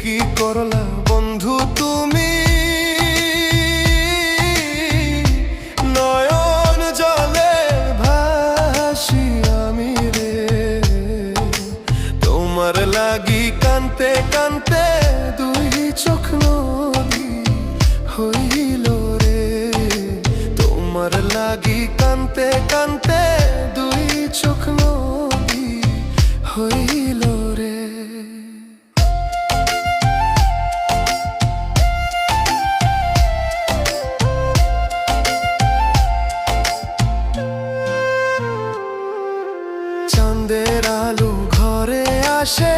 কি করলা বন্ধু তুমি, নয়ন জলে ভাসি আমি রে। তোমার লাগি কানতে কানতে দুই চোখ নদী হইল রে। তোমার লাগি কানতে কানতে দুই চোখ নদী হইল রে। চাঁদের আলো ঘরে আসে,